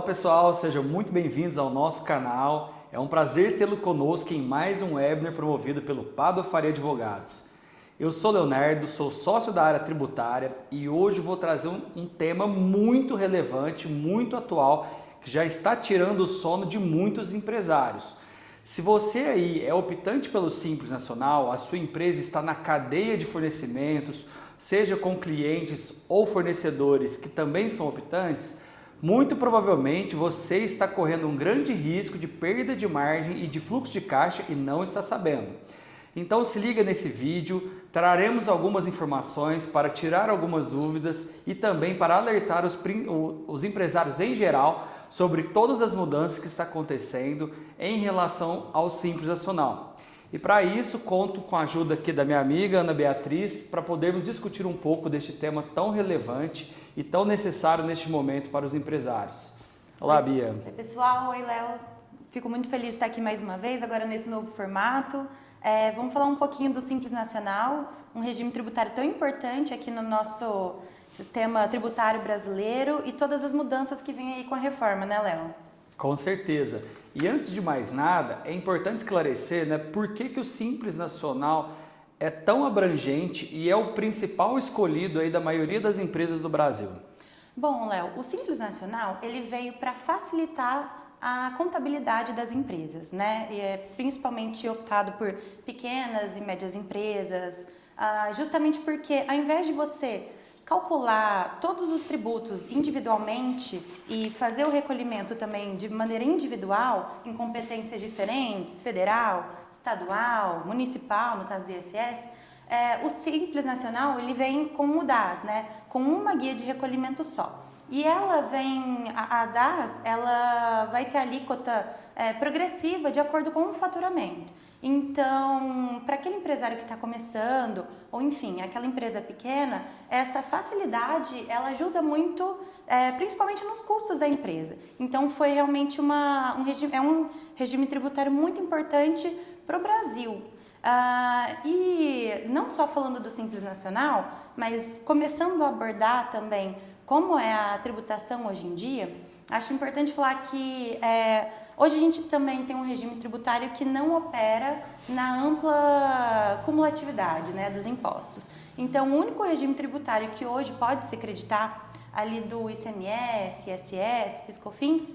pessoal, sejam muito bem-vindos ao nosso canal. É um prazer tê-lo conosco em mais um webinar promovido pelo Padua Faria Advogados. Eu sou Leonardo, sou sócio da área tributária e hoje vou trazer um tema muito relevante, muito atual, que já está tirando o sono de muitos empresários. Se você aí é optante pelo Simples Nacional, a sua empresa está na cadeia de fornecimentos, seja com clientes ou fornecedores que também são optantes, muito provavelmente você está correndo um grande risco de perda de margem e de fluxo de caixa e não está sabendo. Então se liga nesse vídeo, traremos algumas informações para tirar algumas dúvidas e também para alertar os empresários em geral sobre todas as mudanças que está acontecendo em relação ao Simples Nacional. E para isso conto com a ajuda aqui da minha amiga Ana Beatriz para podermos discutir um pouco deste tema tão relevante e tão necessário neste momento para os empresários. Olá, Bia. Oi, pessoal. Oi, Léo. Fico muito feliz de estar aqui mais uma vez, agora nesse novo formato. Vamos falar um pouquinho do Simples Nacional, um regime tributário tão importante aqui no nosso sistema tributário brasileiro e todas as mudanças que vêm aí com a reforma, né, Léo? Com certeza. E antes de mais nada, é importante esclarecer, né, por que o Simples Nacional é tão abrangente e é o principal escolhido aí da maioria das empresas do Brasil. Bom, Léo, o Simples Nacional ele veio para facilitar a contabilidade das empresas, né? E é principalmente optado por pequenas e médias empresas, justamente porque ao invés de você calcular todos os tributos individualmente e fazer o recolhimento também de maneira individual em competências diferentes, federal, estadual, municipal, no caso do ISS, o Simples Nacional ele vem com o DAS, né? Com uma guia de recolhimento só. E ela vem, a DAS, ela vai ter alíquota progressiva de acordo com o faturamento. Então, para aquele empresário que está começando, ou enfim, aquela empresa pequena, essa facilidade, ela ajuda muito, principalmente nos custos da empresa. Então, foi realmente um regime tributário muito importante para o Brasil. E não só falando do Simples Nacional, mas começando a abordar também como é a tributação hoje em dia, acho importante falar que hoje a gente também tem um regime tributário que não opera na ampla cumulatividade, né, dos impostos. Então, o único regime tributário que hoje pode se creditar ali do ICMS, ISS, PIS/COFINS,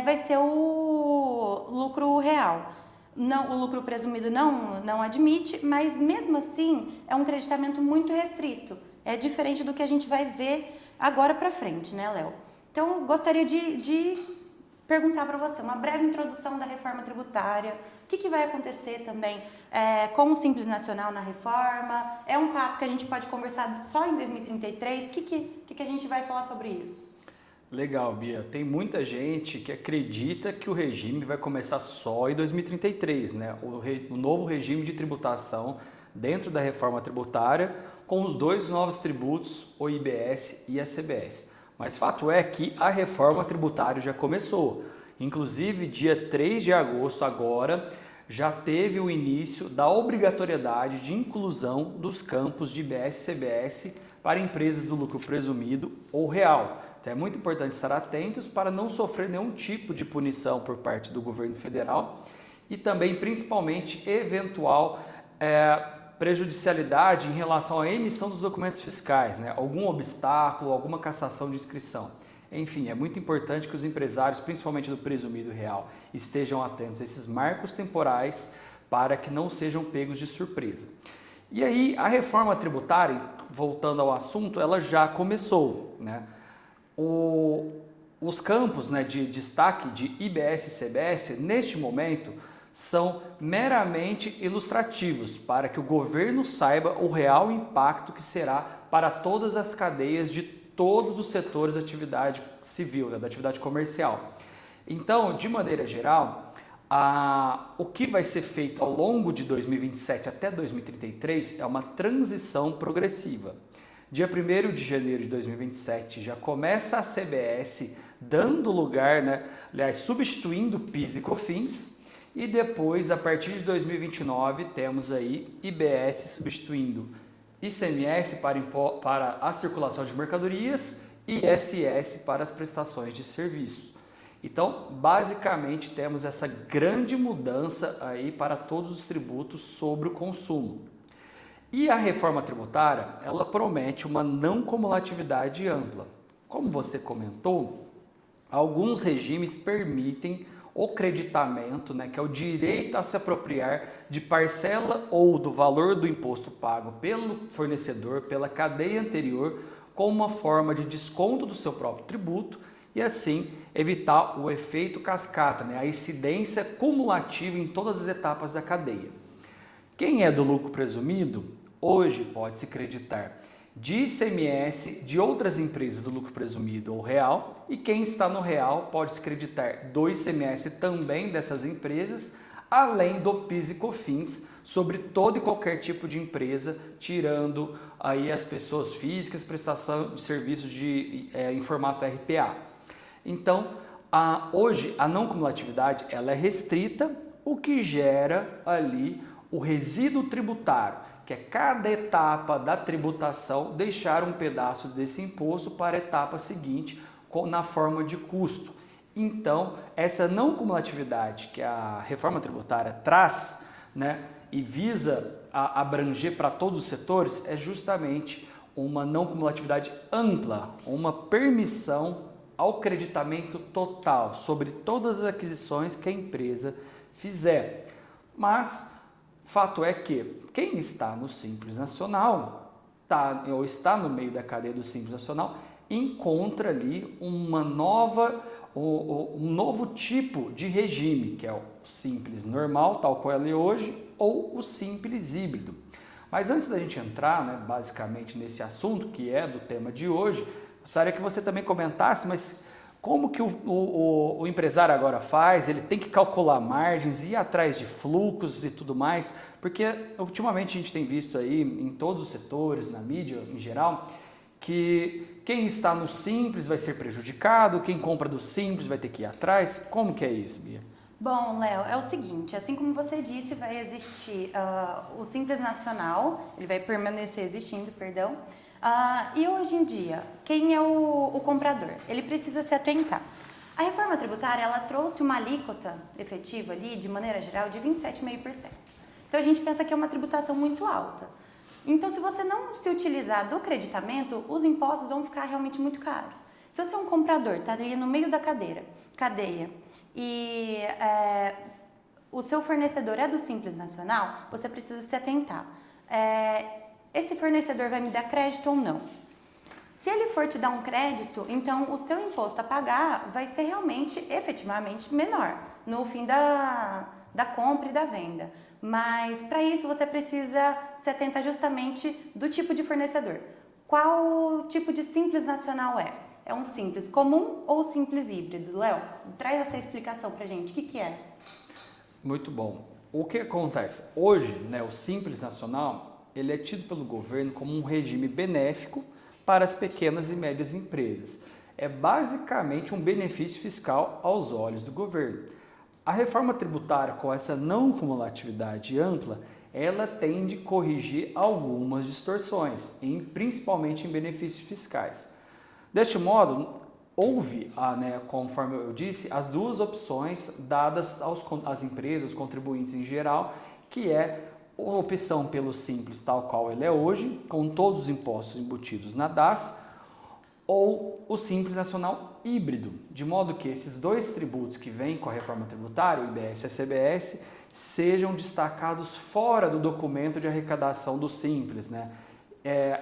vai ser o lucro real. Não, o lucro presumido não admite, mas mesmo assim é um creditamento muito restrito. É diferente do que a gente vai ver agora para frente, né, Léo? Então, eu gostaria de perguntar para você uma breve introdução da reforma tributária, o que vai acontecer também com o Simples Nacional na reforma, é um papo que a gente pode conversar só em 2033, o que a gente vai falar sobre isso? Legal, Bia. Tem muita gente que acredita que o regime vai começar só em 2033, né? O novo regime de tributação dentro da reforma tributária com os dois novos tributos, o IBS e a CBS. Mas fato é que a reforma tributária já começou. Inclusive, dia 3 de agosto agora, já teve o início da obrigatoriedade de inclusão dos campos de IBS e CBS para empresas do lucro presumido ou real. Então é muito importante estar atentos para não sofrer nenhum tipo de punição por parte do governo federal e também, principalmente, eventual prejudicialidade em relação à emissão dos documentos fiscais, né? Algum obstáculo, alguma cassação de inscrição. Enfim, é muito importante que os empresários, principalmente do presumido real, estejam atentos a esses marcos temporais para que não sejam pegos de surpresa. E aí, a reforma tributária, voltando ao assunto, ela já começou, né? Os campos, né, de destaque de IBS e CBS, neste momento, são meramente ilustrativos para que o governo saiba o real impacto que será para todas as cadeias de todos os setores da atividade civil, né, da atividade comercial. Então, de maneira geral, o que vai ser feito ao longo de 2027 até 2033 é uma transição progressiva. Dia 1º de janeiro de 2027 já começa a CBS dando lugar, né, aliás, substituindo PIS e COFINS, e depois, a partir de 2029, temos aí IBS substituindo ICMS para a circulação de mercadorias e ISS para as prestações de serviços. Então, basicamente, temos essa grande mudança aí para todos os tributos sobre o consumo. E a reforma tributária, ela promete uma não cumulatividade ampla. Como você comentou, alguns regimes permitem o creditamento, né, que é o direito a se apropriar de parcela ou do valor do imposto pago pelo fornecedor, pela cadeia anterior, como uma forma de desconto do seu próprio tributo e assim evitar o efeito cascata, né, a incidência cumulativa em todas as etapas da cadeia. Quem é do lucro presumido, hoje pode se creditar de ICMS de outras empresas do lucro presumido ou real, e quem está no real pode se creditar do ICMS também dessas empresas, além do PIS e COFINS sobre todo e qualquer tipo de empresa, tirando aí as pessoas físicas, prestação de serviços em formato RPA. Então, hoje a não cumulatividade ela é restrita, o que gera ali o resíduo tributário, que é cada etapa da tributação deixar um pedaço desse imposto para a etapa seguinte na forma de custo. Então, essa não cumulatividade que a reforma tributária traz, né, e visa abranger para todos os setores, é justamente uma não cumulatividade ampla, uma permissão ao creditamento total sobre todas as aquisições que a empresa fizer. Mas fato é que quem está no Simples Nacional, ou está no meio da cadeia do Simples Nacional, encontra ali um novo tipo de regime, que é o Simples Normal, tal qual ele é hoje, ou o Simples Híbrido. Mas antes da gente entrar, né, basicamente nesse assunto, que é do tema de hoje, gostaria que você também comentasse, mas como que o empresário agora faz? Ele tem que calcular margens, ir atrás de fluxos e tudo mais, porque ultimamente a gente tem visto aí em todos os setores, na mídia em geral, que quem está no Simples vai ser prejudicado, quem compra do Simples vai ter que ir atrás. Como que é isso, Bia? Bom, Léo, é o seguinte, assim como você disse, vai existir o Simples Nacional, ele vai permanecer existindo, perdão. E hoje em dia, quem é o comprador? Ele precisa se atentar. A reforma tributária, ela trouxe uma alíquota efetiva ali, de maneira geral, de 27,5%. Então, a gente pensa que é uma tributação muito alta. Então, se você não se utilizar do creditamento, os impostos vão ficar realmente muito caros. Se você é um comprador, está ali no meio da cadeia, e o seu fornecedor é do Simples Nacional, você precisa se atentar. Esse fornecedor vai me dar crédito ou não? Se ele for te dar um crédito, então o seu imposto a pagar vai ser realmente, efetivamente, menor no fim da compra e da venda. Mas para isso você precisa se atentar justamente do tipo de fornecedor. Qual tipo de Simples Nacional é? É um Simples comum ou Simples híbrido? Léo, traz essa explicação para a gente. O que é? Muito bom. O que acontece? Hoje, né, o Simples Nacional, ele é tido pelo governo como um regime benéfico para as pequenas e médias empresas. É basicamente um benefício fiscal aos olhos do governo. A reforma tributária, com essa não cumulatividade ampla, ela tende a corrigir algumas distorções, principalmente em benefícios fiscais. Deste modo, houve, conforme eu disse, as duas opções dadas às empresas, aos contribuintes em geral, que é a opção pelo Simples tal qual ele é hoje, com todos os impostos embutidos na DAS, ou o Simples Nacional híbrido, de modo que esses dois tributos que vêm com a reforma tributária, o IBS e a CBS, sejam destacados fora do documento de arrecadação do Simples, né?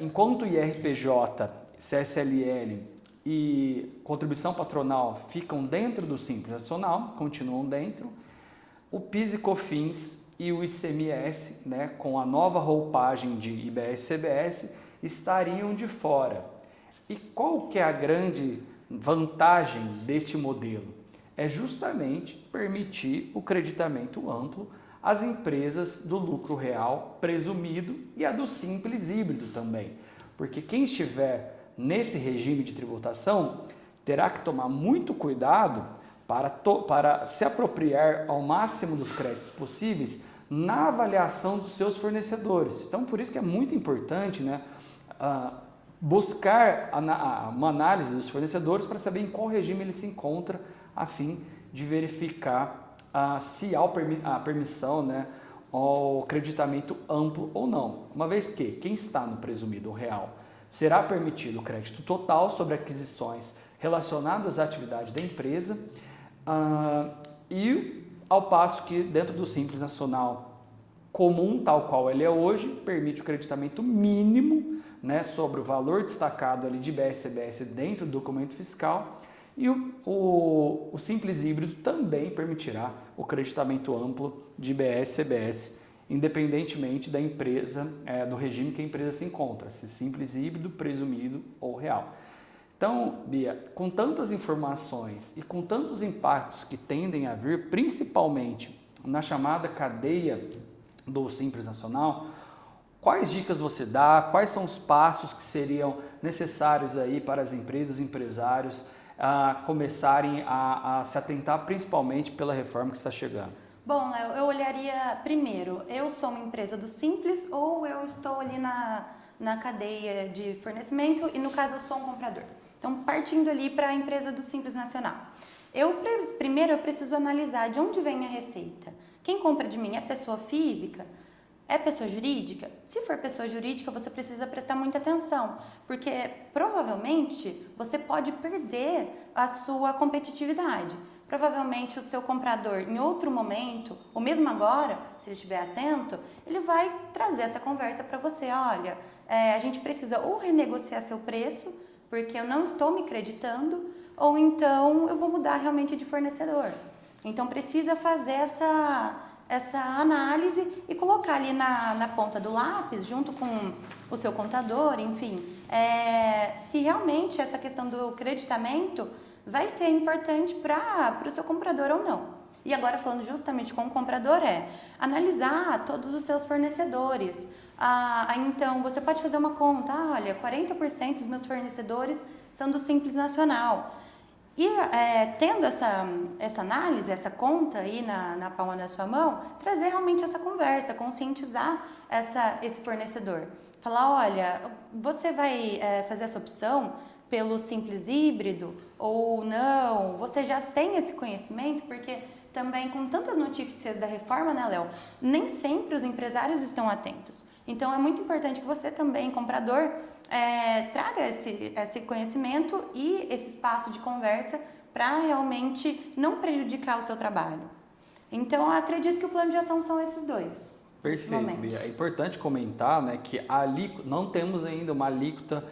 Enquanto o IRPJ, CSLL e contribuição patronal ficam dentro do Simples Nacional, continuam dentro, o PIS e COFINS e o ICMS, né, com a nova roupagem de IBS e CBS, estariam de fora. E qual que é a grande vantagem deste modelo? É justamente permitir o creditamento amplo às empresas do lucro real presumido e a do Simples híbrido também. Porque quem estiver nesse regime de tributação terá que tomar muito cuidado para se apropriar ao máximo dos créditos possíveis na avaliação dos seus fornecedores. Então, por isso que é muito importante, né, buscar uma análise dos fornecedores para saber em qual regime ele se encontra a fim de verificar se há a permissão, né, ao creditamento amplo ou não. Uma vez que quem está no presumido real será permitido o crédito total sobre aquisições relacionadas à atividade da empresa, e ao passo que dentro do Simples Nacional comum, tal qual ele é hoje, permite o creditamento mínimo, né, sobre o valor destacado ali de IBS e CBS dentro do documento fiscal, e o Simples Híbrido também permitirá o creditamento amplo de IBS e CBS, independentemente da empresa, do regime que a empresa se encontra, se simples, híbrido, presumido ou real. Então, Bia, com tantas informações e com tantos impactos que tendem a vir, principalmente na chamada cadeia do Simples Nacional, quais dicas você dá, quais são os passos que seriam necessários aí para as empresas, os empresários começarem a se atentar principalmente pela reforma que está chegando? Bom, eu olharia primeiro, eu sou uma empresa do Simples ou eu estou ali na cadeia de fornecimento e no caso eu sou um comprador. Então, partindo ali para a empresa do Simples Nacional. Primeiro eu preciso analisar de onde vem minha receita. Quem compra de mim é pessoa física? É pessoa jurídica? Se for pessoa jurídica, você precisa prestar muita atenção, porque provavelmente você pode perder a sua competitividade. Provavelmente o seu comprador, em outro momento, ou mesmo agora, se ele estiver atento, ele vai trazer essa conversa para você. Olha, a gente precisa ou renegociar seu preço, porque eu não estou me creditando, ou então eu vou mudar realmente de fornecedor. Então precisa fazer essa análise e colocar ali na ponta do lápis, junto com o seu contador, enfim, se realmente essa questão do creditamento vai ser importante para o seu comprador ou não. E agora falando justamente com o comprador analisar todos os seus fornecedores. Então você pode fazer uma conta, olha, 40% dos meus fornecedores são do Simples Nacional. E tendo essa análise, essa conta aí na palma da sua mão, trazer realmente essa conversa, conscientizar esse fornecedor. Falar, olha, você vai fazer essa opção pelo Simples Híbrido ou não? Você já tem esse conhecimento? Porque também com tantas notícias da reforma, né, Léo? Nem sempre os empresários estão atentos. Então é muito importante que você também, comprador, traga esse conhecimento e esse espaço de conversa para realmente não prejudicar o seu trabalho. Então eu acredito que o plano de ação são esses dois. Perfeito, Bia. É importante comentar, né, que não temos ainda uma alíquota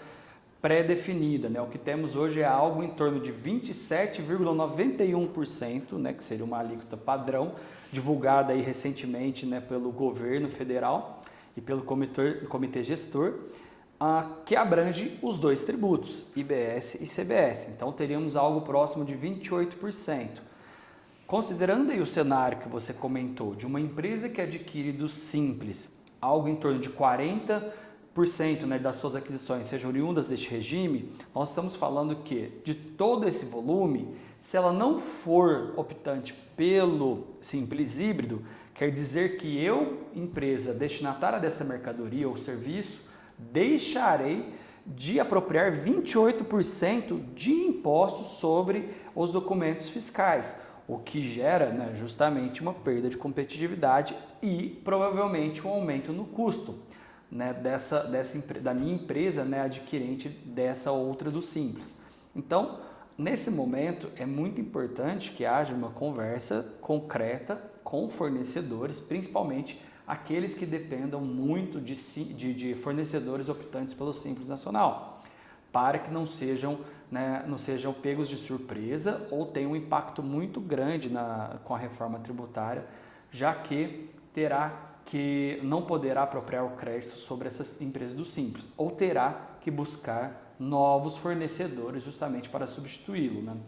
pré-definida, né? O que temos hoje é algo em torno de 27,91%, né, que seria uma alíquota padrão, divulgada aí recentemente, né, pelo governo federal e pelo comitê gestor, que abrange os dois tributos, IBS e CBS. Então teríamos algo próximo de 28%. Considerando aí o cenário que você comentou, de uma empresa que adquire do Simples algo em torno de 40%, né, das suas aquisições sejam oriundas deste regime, nós estamos falando que de todo esse volume, se ela não for optante pelo Simples Híbrido, quer dizer que eu, empresa destinatária dessa mercadoria ou serviço, deixarei de apropriar 28% de impostos sobre os documentos fiscais, o que gera, né, justamente uma perda de competitividade e provavelmente um aumento no custo, né, da minha empresa, né, adquirente dessa outra do Simples. Então, nesse momento, é muito importante que haja uma conversa concreta com fornecedores, principalmente aqueles que dependam muito de fornecedores optantes pelo Simples Nacional, para que não sejam pegos de surpresa ou tenham um impacto muito grande com a reforma tributária, já que não poderá apropriar o crédito sobre essas empresas do Simples, ou terá que buscar novos fornecedores justamente para substituí-lo, né?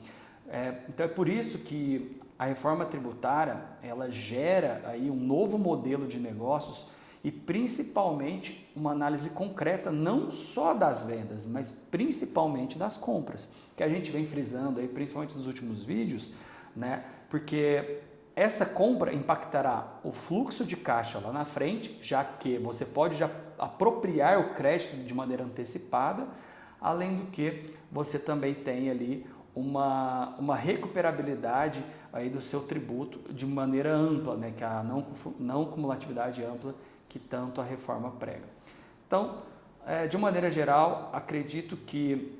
Então é por isso que a reforma tributária ela gera aí um novo modelo de negócios e principalmente uma análise concreta não só das vendas, mas principalmente das compras, que a gente vem frisando aí principalmente nos últimos vídeos, né? Porque essa compra impactará o fluxo de caixa lá na frente, já que você pode já apropriar o crédito de maneira antecipada, além do que você também tem ali uma recuperabilidade aí do seu tributo de maneira ampla, né, que é a não cumulatividade ampla que tanto a reforma prega. Então, de maneira geral, acredito que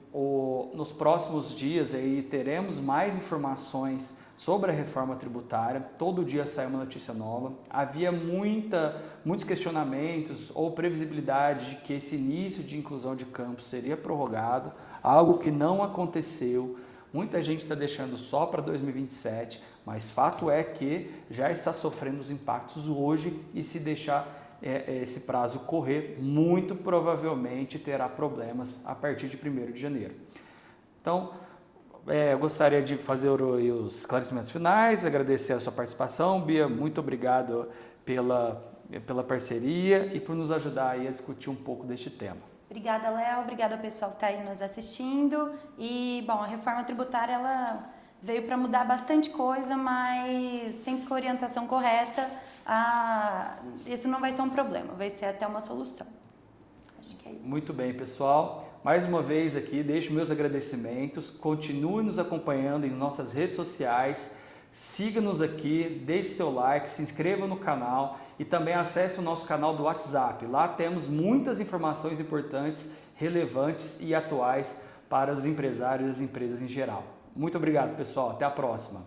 nos próximos dias aí teremos mais informações sobre a reforma tributária. Todo dia sai uma notícia nova. Havia muitos questionamentos ou previsibilidade de que esse início de inclusão de campos seria prorrogado, algo que não aconteceu. Muita gente está deixando só para 2027, mas fato é que já está sofrendo os impactos hoje e se deixar esse prazo correr, muito provavelmente terá problemas a partir de 1º de janeiro. Então, eu gostaria de fazer os esclarecimentos finais, agradecer a sua participação. Bia, muito obrigado pela parceria e por nos ajudar aí a discutir um pouco deste tema. Obrigada, Léo. Obrigada ao pessoal que está aí nos assistindo. E, bom, a reforma tributária, ela veio para mudar bastante coisa, mas sempre com a orientação correta, isso não vai ser um problema, vai ser até uma solução. Acho que é isso. Muito bem, pessoal. Mais uma vez aqui, deixo meus agradecimentos. Continue nos acompanhando em nossas redes sociais. Siga-nos aqui, deixe seu like, se inscreva no canal e também acesse o nosso canal do WhatsApp. Lá temos muitas informações importantes, relevantes e atuais para os empresários e as empresas em geral. Muito obrigado, pessoal. Até a próxima.